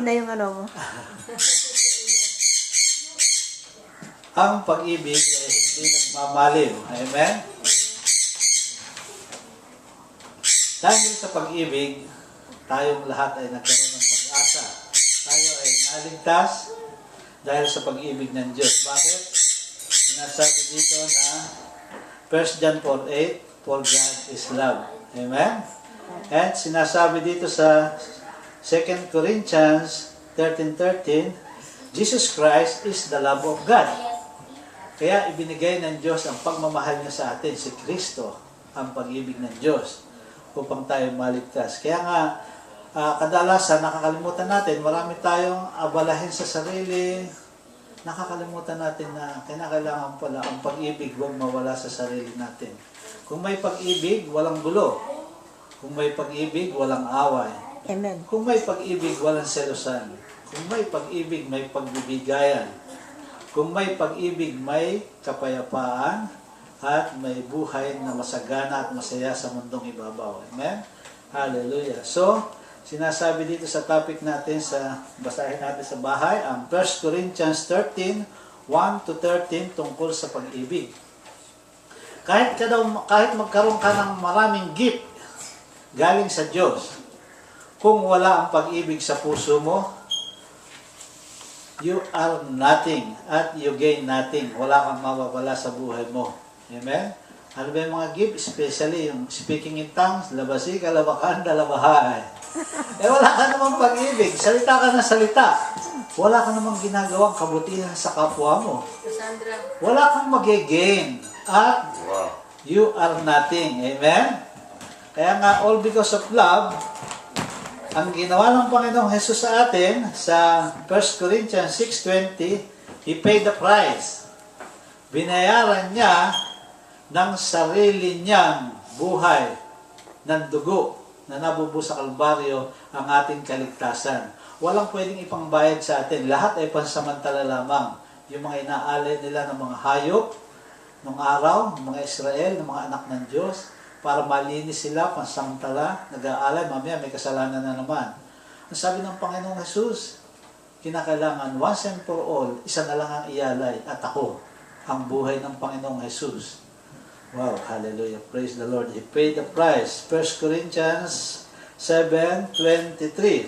na yung ano mo. Ang pag-ibig ay hindi nagmamaliw. Amen? Dahil sa pag-ibig, tayong lahat ay nagkaroon ng pag-asa. Tayo ay naligtas dahil sa pag-ibig ng Diyos. Bakit? Sinasabi dito na 1 John 4:8, for God is love. Amen? At sinasabi dito sa 2 Corinthians 13:13, Jesus Christ is the love of God. Kaya ibinigay ng Diyos ang pagmamahal niya sa atin, si Kristo, ang pag-ibig ng Diyos, upang tayo maligtas. Kaya nga, kadalasan nakakalimutan natin, marami tayong abalahin sa sarili, nakakalimutan natin na kinakailangan pala ang pag-ibig huwag mawala sa sarili natin. Kung may pag-ibig, walang gulo. Kung may pag-ibig, walang away. Amen. Kung may pag-ibig, walang selosan. Kung may pag-ibig, may pagbibigayan. Kung may pag-ibig, may kapayapaan at may buhay na masagana at masaya sa mundong ibabaw. Amen? Hallelujah. So, sinasabi dito sa topic natin, basahin natin sa bahay, ang 1 Corinthians 13, 1-13 tungkol sa pag-ibig. Kahit magkaroon ka ng maraming gift galing sa Diyos, kung wala ang pag-ibig sa puso mo, you are nothing at you gain nothing. Wala kang mawawala sa buhay mo. Amen? Ano ba yung mga gift? Especially yung speaking in tongues, labasi, kalabakan, dalabahay. Wala ka namang pag-ibig. Salita ka na salita. Wala ka namang ginagawang kabutihan sa kapwa mo. Cassandra. Wala kang mag-gain. At you are nothing. Amen? Kaya nga, all because of love, ang ginawa ng Panginoong Jesus sa atin, sa 1 Corinthians 6:20, He paid the price. Binayaran niya ng sarili niyang buhay, ng dugo, na nabubuo sa Kalbaryo ang ating kaligtasan. Walang pwedeng ipangbayad sa atin. Lahat ay pansamantala lamang. Yung mga inaalay nila ng mga hayop, nung araw, ng mga Israel, ng mga anak ng Diyos, para malinis sila, pansamantala, nag-aalay, mamaya may kasalanan na naman. Ang sabi ng Panginoong Jesus, kinakailangan once and for all, isa na lang ang ialay, at ako, ang buhay ng Panginoong Jesus. Wow, hallelujah, praise the Lord. He paid the price. 1 Corinthians 7:23.